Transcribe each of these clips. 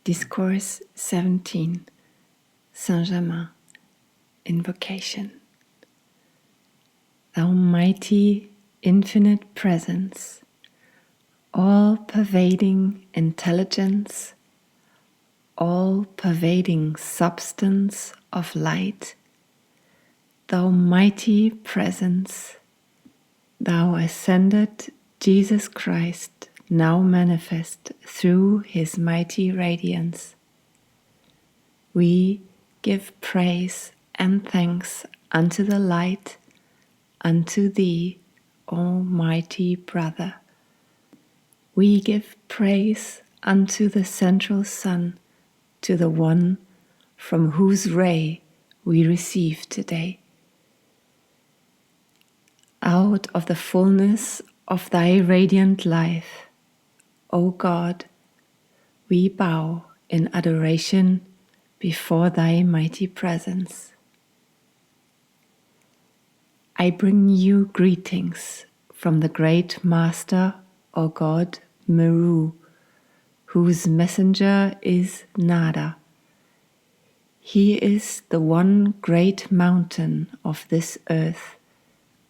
Discourse 17, Saint-Germain, Invocation. Thou mighty, infinite presence, all-pervading intelligence, all-pervading substance of light, thou mighty presence, thou ascended Jesus Christ, now manifest through his mighty radiance. We give praise and thanks unto the light, unto thee, O mighty brother. We give praise unto the central sun, to the one from whose ray we receive today. Out of the fullness of thy radiant life, O God, we bow in adoration before thy mighty presence. I bring you greetings from the great Master or God Meru, whose messenger is Nada. He is the one great mountain of this earth,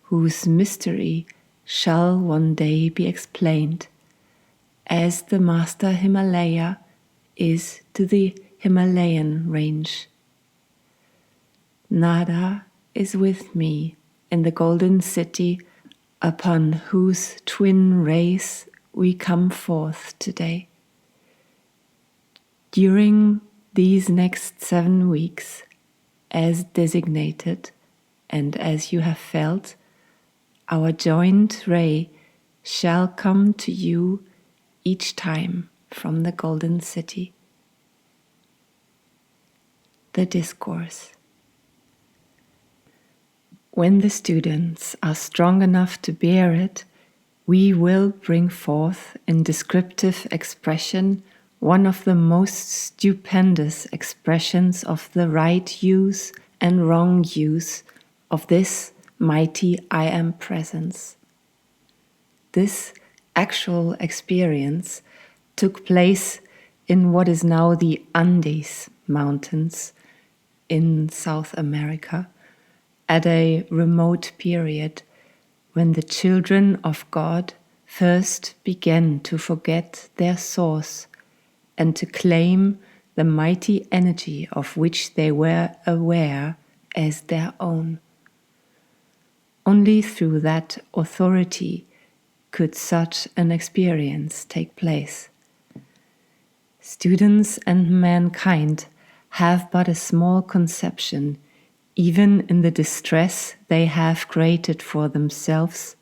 whose mystery shall one day be explained, as the Master Himalaya is to the Himalayan range. Nada is with me in the golden city, upon whose twin rays we come forth today. During these next 7 weeks, as designated and as you have felt, our joint ray shall come to you each time from the golden city. The Discourse. When the students are strong enough to bear it, we will bring forth in descriptive expression one of the most stupendous expressions of the right use and wrong use of this mighty I Am presence. This actual experience took place in what is now the Andes Mountains in South America at a remote period when the children of God first began to forget their source and to claim the mighty energy of which they were aware as their own. Only through that authority could such an experience take place. Students and mankind have but a small conception, even in the distress they have created for themselves,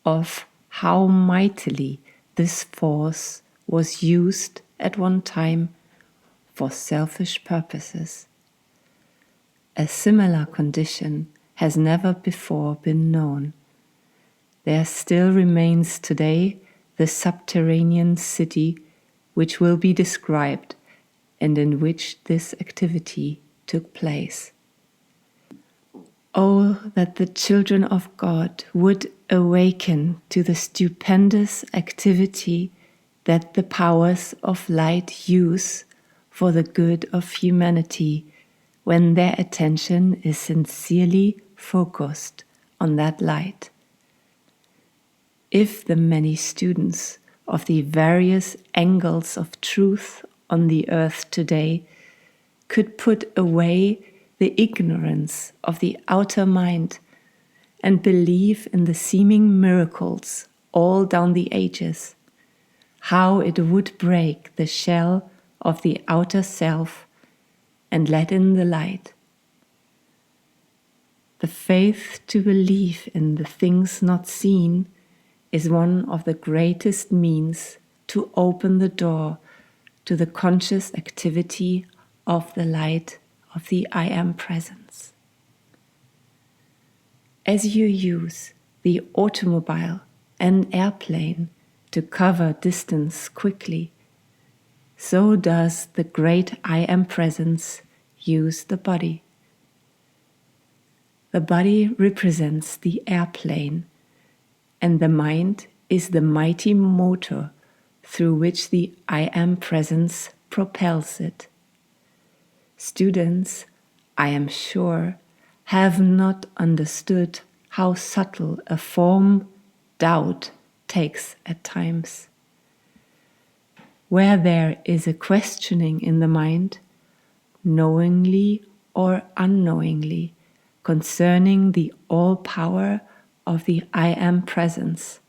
of how mightily this force was used at one time for selfish purposes. A similar condition has never before been known. There still remains today the subterranean city which will be described and in which this activity took place. Oh, that the children of God would awaken to the stupendous activity that the powers of light use for the good of humanity when their attention is sincerely focused on that light. If the many students of the various angles of truth on the earth today could put away the ignorance of the outer mind and believe in the seeming miracles all down the ages, how it would break the shell of the outer self and let in the light. The faith to believe in the things not seen is one of the greatest means to open the door to the conscious activity of the light of the I Am presence. As you use the automobile and airplane to cover distance quickly, so does the great I Am presence use the body. The body represents the airplane, and the mind is the mighty motor through which the I Am presence propels it. Students, I am sure, have not understood how subtle a form doubt takes at times. Where there is a questioning in the mind, knowingly or unknowingly, concerning the all-power of the I Am presence,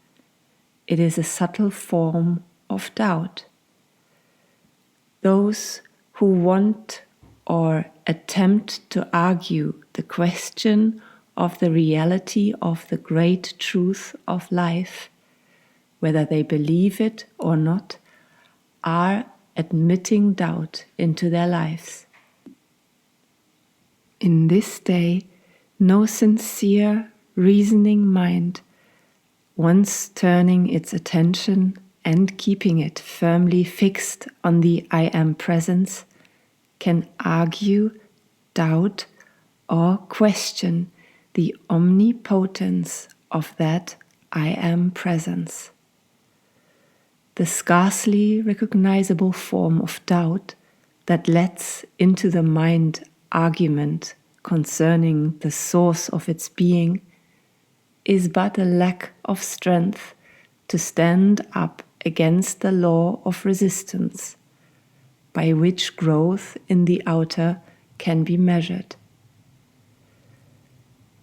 it is a subtle form of doubt. Those who want or attempt to argue the question of the reality of the great truth of life, whether they believe it or not, are admitting doubt into their lives. In this day, no sincere, reasoning mind, once turning its attention and keeping it firmly fixed on the I Am presence, can argue, doubt, or question the omnipotence of that I Am presence. The scarcely recognizable form of doubt that lets into the mind argument concerning the source of its being is but a lack of strength to stand up against the law of resistance, by which growth in the outer can be measured.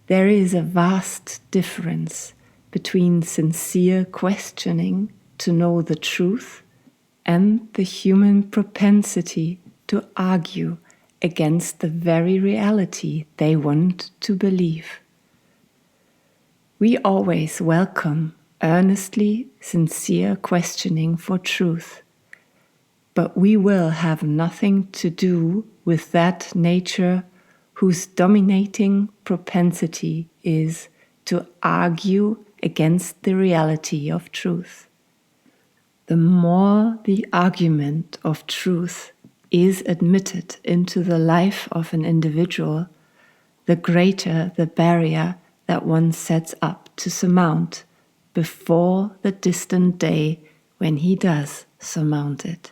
There is a vast difference between sincere questioning to know the truth and the human propensity to argue against the very reality they want to believe. We always welcome earnestly sincere questioning for truth, but we will have nothing to do with that nature whose dominating propensity is to argue against the reality of truth. The more the argument of truth is admitted into the life of an individual, the greater the barrier that one sets up to surmount before the distant day when he does surmount it.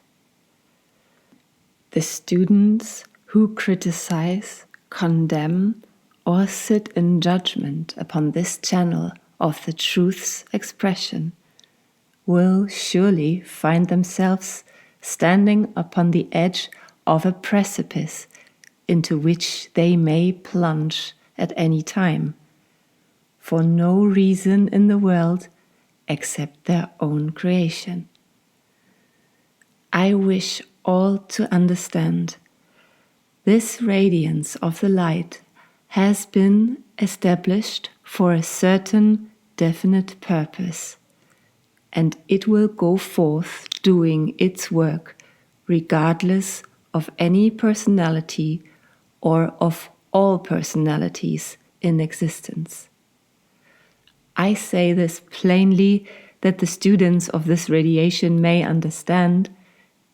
The students who criticize, condemn, or sit in judgment upon this channel of the truth's expression will surely find themselves standing upon the edge of a precipice into which they may plunge at any time, for no reason in the world except their own creation. I wish all to understand this radiance of the light has been established for a certain definite purpose, and it will go forth doing its work regardless of any personality or of all personalities in existence. I say this plainly that the students of this radiation may understand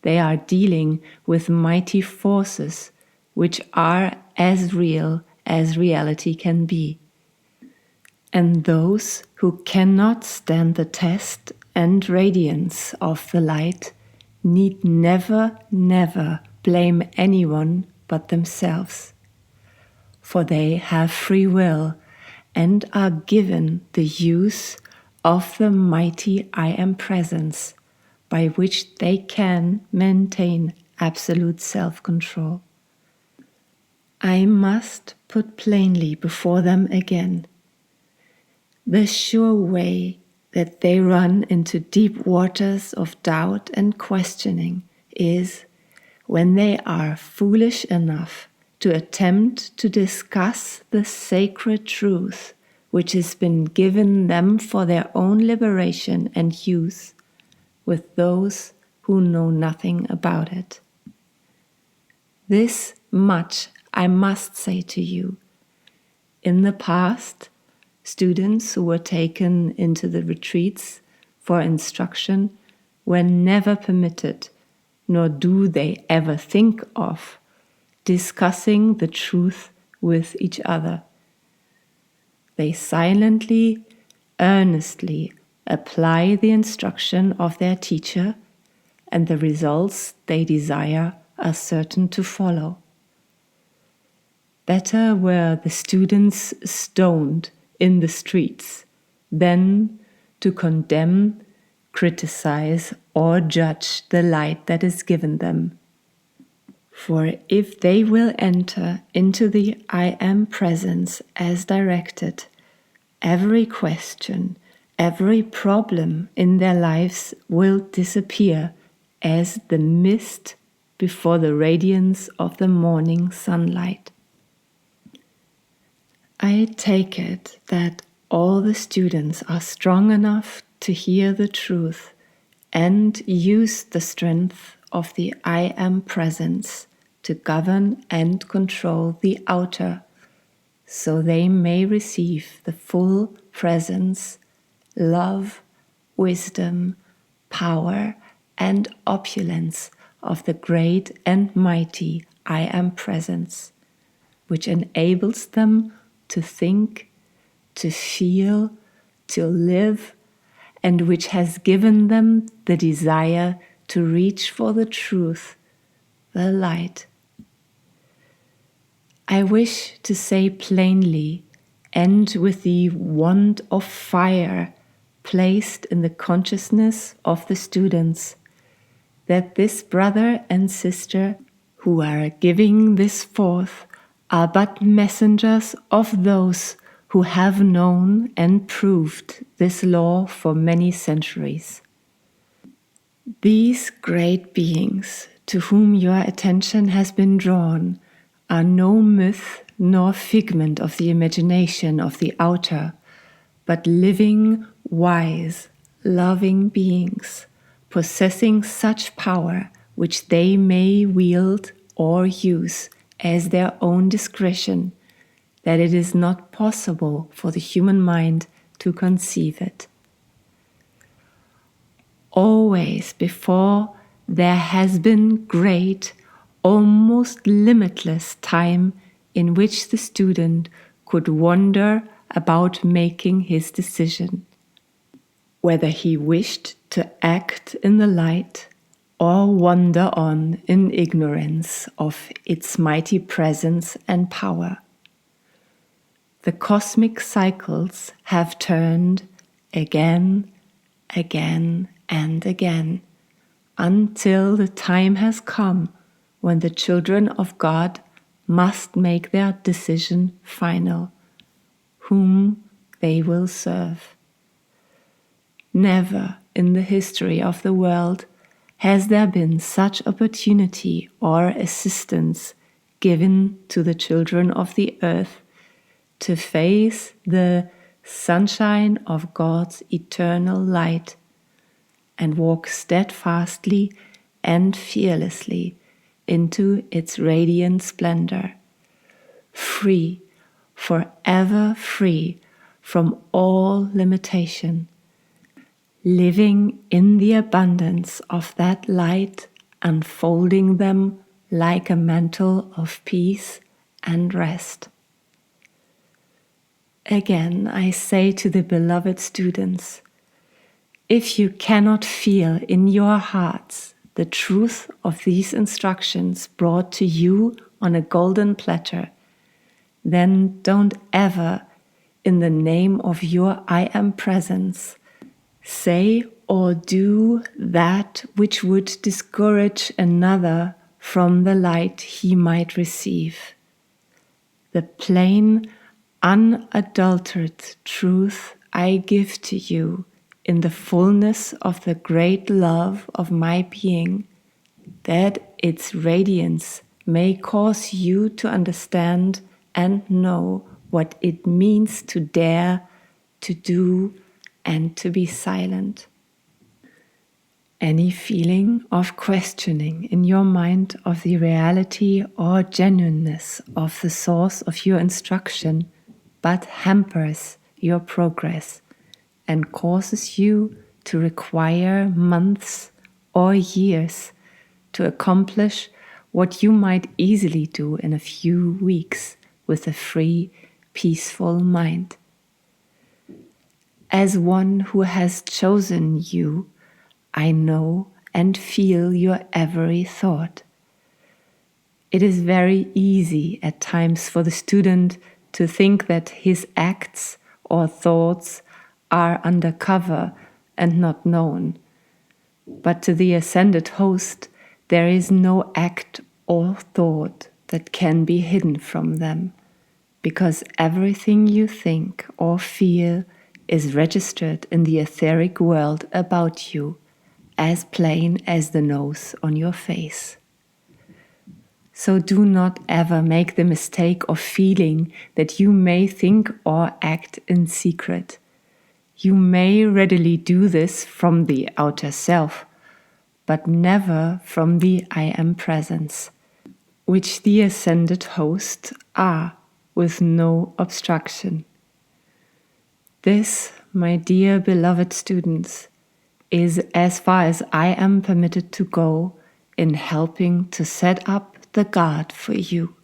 they are dealing with mighty forces which are as real as reality can be. And those who cannot stand the test and radiance of the light need never, never blame anyone but themselves, for they have free will and are given the use of the mighty I Am presence, by which they can maintain absolute self-control. I must put plainly before them again, the sure way that they run into deep waters of doubt and questioning is when they are foolish enough to attempt to discuss the sacred truth which has been given them for their own liberation and use with those who know nothing about it. This much I must say to you. In the past, students who were taken into the retreats for instruction were never permitted, nor do they ever think of, discussing the truth with each other. They silently, earnestly apply the instruction of their teacher and the results they desire are certain to follow. Better were the students stoned in the streets than to condemn, criticize, or judge the light that is given them. For if they will enter into the I Am presence as directed, every question, every problem in their lives will disappear as the mist before the radiance of the morning sunlight. I take it that all the students are strong enough to hear the truth and use the strength of the I Am presence to govern and control the outer, so they may receive the full presence, love, wisdom, power, and opulence of the great and mighty I Am presence, which enables them to think, to feel, to live, and which has given them the desire to reach for the truth, the light. I wish to say plainly, and with the wand of fire placed in the consciousness of the students, that this brother and sister who are giving this forth are but messengers of those who have known and proved this law for many centuries. These great beings to whom your attention has been drawn are no myth nor figment of the imagination of the outer, but living, wise, loving beings, possessing such power which they may wield or use as their own discretion, that it is not possible for the human mind to conceive it. Always before there has been great, almost limitless time in which the student could wander about making his decision, whether he wished to act in the light or wander on in ignorance of its mighty presence and power. The cosmic cycles have turned again, again, and again, until the time has come when the children of God must make their decision final, whom they will serve. Never in the history of the world has there been such opportunity or assistance given to the children of the earth to face the sunshine of God's eternal light and walk steadfastly and fearlessly into its radiant splendor, free, forever free from all limitation, living in the abundance of that light, unfolding them like a mantle of peace and rest. Again, I say to the beloved students, if you cannot feel in your hearts the truth of these instructions brought to you on a golden platter, then don't ever, in the name of your I Am presence, say or do that which would discourage another from the light he might receive. The plain, unadulterated truth I give to you in the fullness of the great love of my being, that its radiance may cause you to understand and know what it means to dare, to do, and to be silent. Any feeling of questioning in your mind of the reality or genuineness of the source of your instruction but hampers your progress and causes you to require months or years to accomplish what you might easily do in a few weeks with a free, peaceful mind. As one who has chosen you, I know and feel your every thought. It is very easy at times for the student to think that his acts or thoughts are undercover and not known. But to the ascended host, there is no act or thought that can be hidden from them, because everything you think or feel is registered in the etheric world about you, as plain as the nose on your face. So do not ever make the mistake of feeling that you may think or act in secret. You may readily do this from the outer self, but never from the I Am presence, which the ascended hosts are, with no obstruction. This, my dear beloved students, is as far as I am permitted to go in helping to set up the guard for you.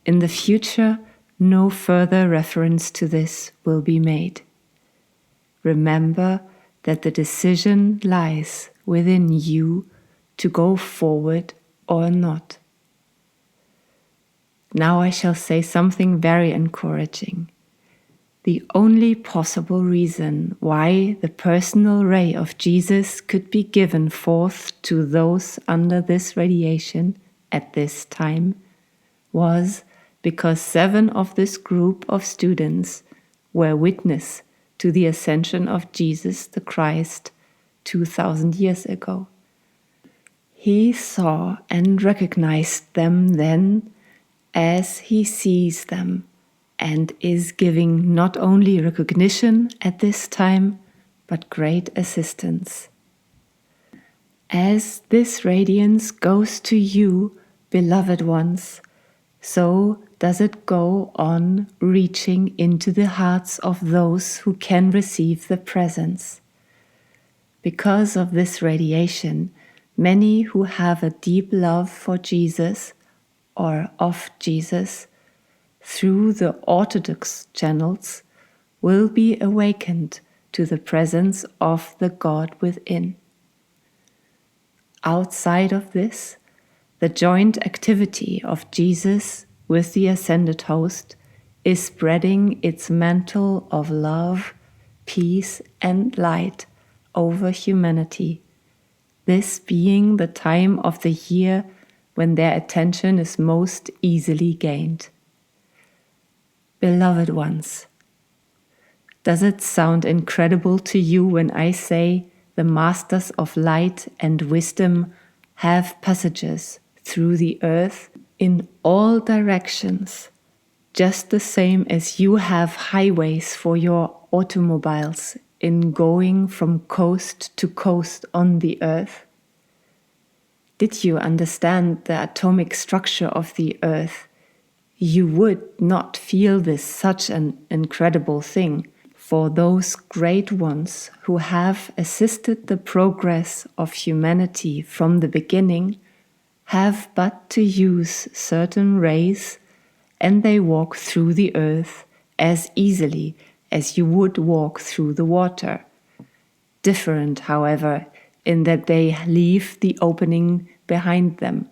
In the future, no further reference to this will be made. Remember that the decision lies within you to go forward or not. Now I shall say something very encouraging. The only possible reason why the personal ray of Jesus could be given forth to those under this radiation at this time was because 7 of this group of students were witness to the ascension of Jesus the Christ 2000 years ago. He saw and recognized them then as he sees them, and is giving not only recognition at this time, but great assistance. As this radiance goes to you, beloved ones, so does it go on reaching into the hearts of those who can receive the presence. Because of this radiation, many who have a deep love for Jesus or of Jesus through the orthodox channels will be awakened to the presence of the God within. Outside of this, the joint activity of Jesus with the ascended host is spreading its mantle of love, peace, and light over humanity, this being the time of the year when their attention is most easily gained. Beloved ones, does it sound incredible to you when I say the masters of light and wisdom have passages through the earth in all directions, just the same as you have highways for your automobiles in going from coast to coast on the earth? Did you understand the atomic structure of the earth? You would not feel this such an incredible thing, for those great ones who have assisted the progress of humanity from the beginning have but to use certain rays, and they walk through the earth as easily as you would walk through the water. Different, however, in that they leave the opening behind them,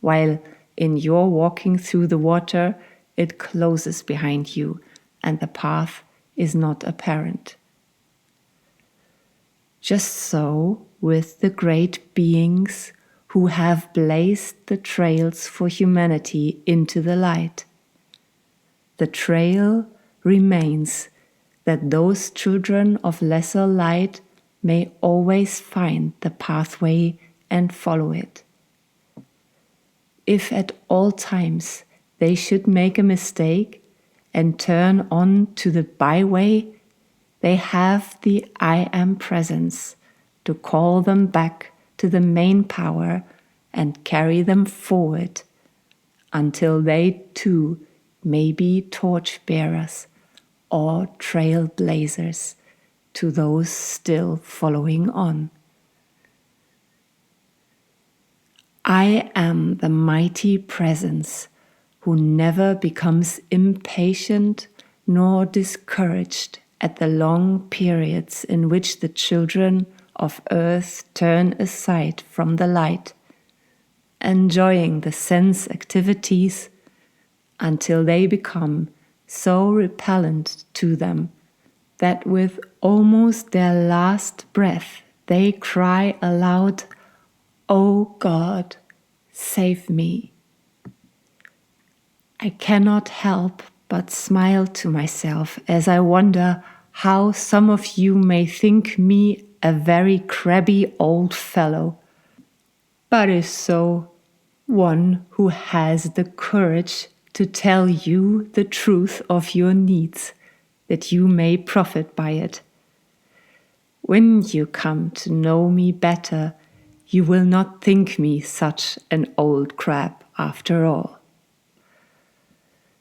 while in your walking through the water, it closes behind you, and the path is not apparent. Just so with the great beings who have blazed the trails for humanity into the light. The trail remains that those children of lesser light may always find the pathway and follow it. If at all times they should make a mistake and turn on to the byway, they have the I Am presence to call them back to the main power and carry them forward until they too may be torchbearers or trailblazers to those still following on. I am the mighty presence who never becomes impatient nor discouraged at the long periods in which the children of earth turn aside from the light, enjoying the sense activities until they become so repellent to them that with almost their last breath they cry aloud, "O God, save me." I cannot help but smile to myself as I wonder how some of you may think me a very crabby old fellow, but if so, one who has the courage to tell you the truth of your needs, that you may profit by it. When you come to know me better, you will not think me such an old crab after all.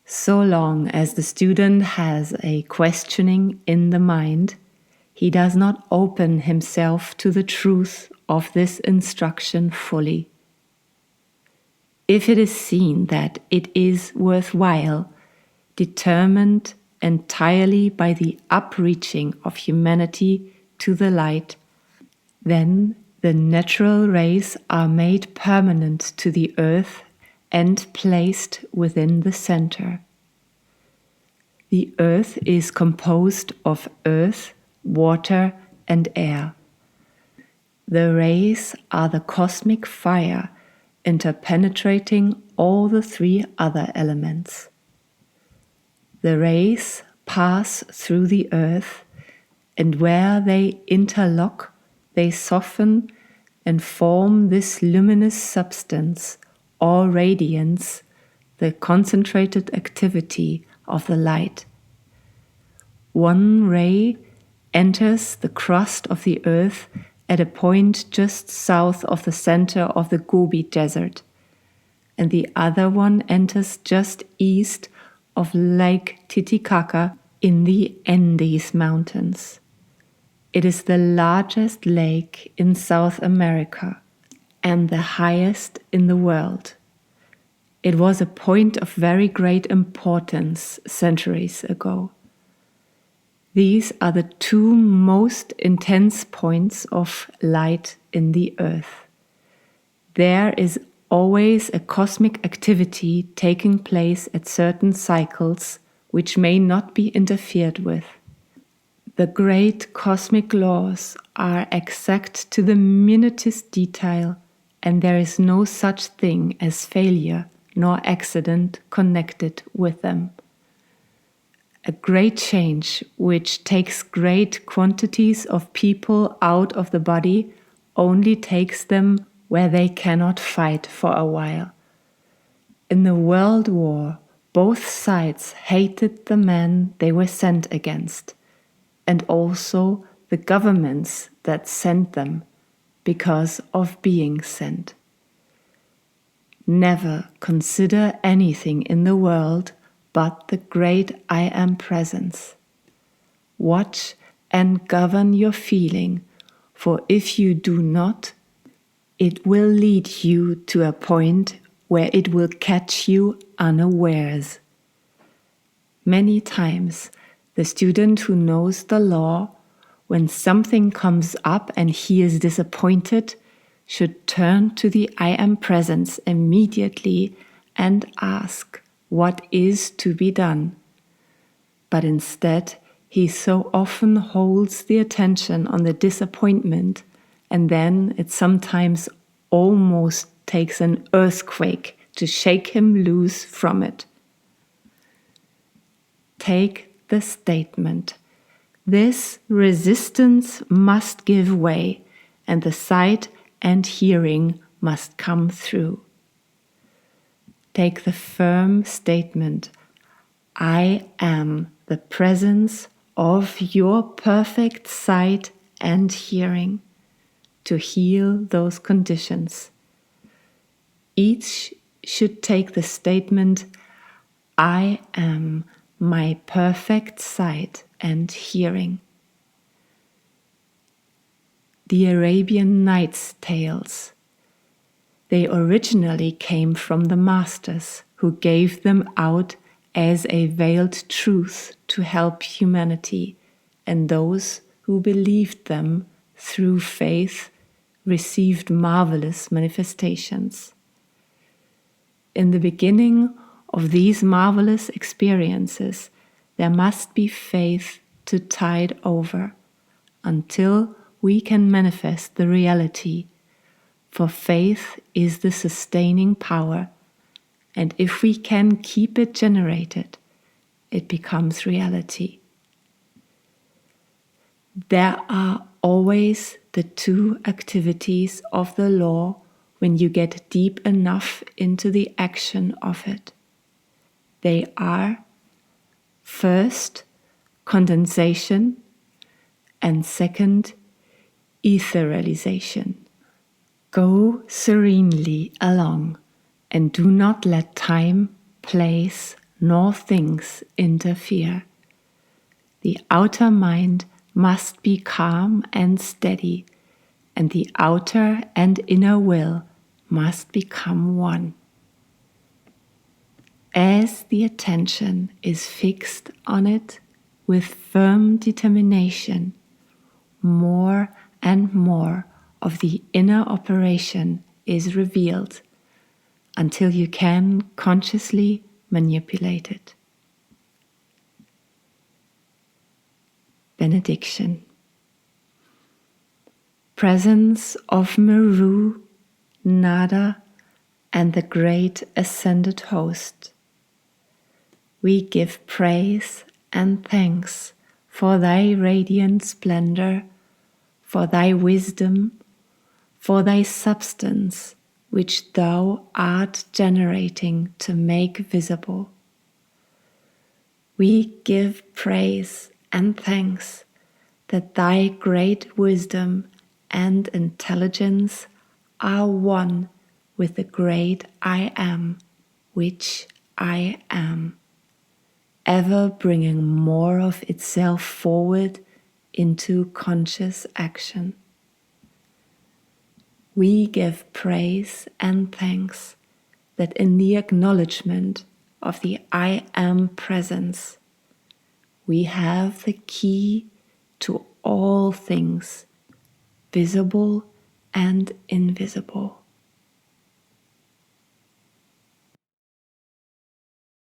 So long as the student has a questioning in the mind, he does not open himself to the truth of this instruction fully. If it is seen that it is worthwhile, determined entirely by the upreaching of humanity to the light, then the natural rays are made permanent to the earth and placed within the center. The earth is composed of earth, water, and air. The rays are the cosmic fire interpenetrating all the three other elements. The rays pass through the earth, and where they interlock, they soften and form this luminous substance or radiance, the concentrated activity of the light. One ray enters the crust of the earth at a point just south of the center of the Gobi Desert, and the other one enters just east of Lake Titicaca in the Andes Mountains. It is the largest lake in South America and the highest in the world. It was a point of very great importance centuries ago. These are the two most intense points of light in the earth. There is always a cosmic activity taking place at certain cycles which may not be interfered with. The great cosmic laws are exact to the minutest detail, and there is no such thing as failure nor accident connected with them. A great change which takes great quantities of people out of the body only takes them where they cannot fight for a while. In the World War, both sides hated the men they were sent against, and also the governments that sent them because of being sent. Never consider anything in the world but the great I Am Presence. Watch and govern your feeling, for if you do not, it will lead you to a point where it will catch you unawares. Many times, the student who knows the law, when something comes up and he is disappointed, should turn to the I Am Presence immediately and ask what is to be done. But instead, he so often holds the attention on the disappointment, and then it sometimes almost takes an earthquake to shake him loose from it. Take the statement, "This resistance must give way, and the sight and hearing must come through." Take the firm statement, "I am the presence of your perfect sight and hearing," to heal those conditions. Each should take the statement, "I am my perfect sight and hearing." The Arabian Nights tales. They originally came from the masters who gave them out as a veiled truth to help humanity, and those who believed them through faith, received marvelous manifestations. In the beginning of these marvelous experiences, there must be faith to tide over until we can manifest the reality, for faith is the sustaining power, and if we can keep it generated, it becomes reality. There are always the two activities of the law when you get deep enough into the action of it. They are, first, condensation, and second, etherealization. Go serenely along and do not let time, place, nor things interfere. The outer mind must be calm and steady, and the outer and inner will must become one. As the attention is fixed on it with firm determination, more and more of the inner operation is revealed until you can consciously manipulate it. Benediction. Presence of Meru, Nada, and the great ascended host, we give praise and thanks for thy radiant splendor, for thy wisdom, for thy substance, which thou art generating to make visible. We give praise and thanks that thy great wisdom and intelligence are one with the great I Am, which I am, ever bringing more of itself forward into conscious action. We give praise and thanks that in the acknowledgement of the I Am presence, we have the key to all things, visible and invisible.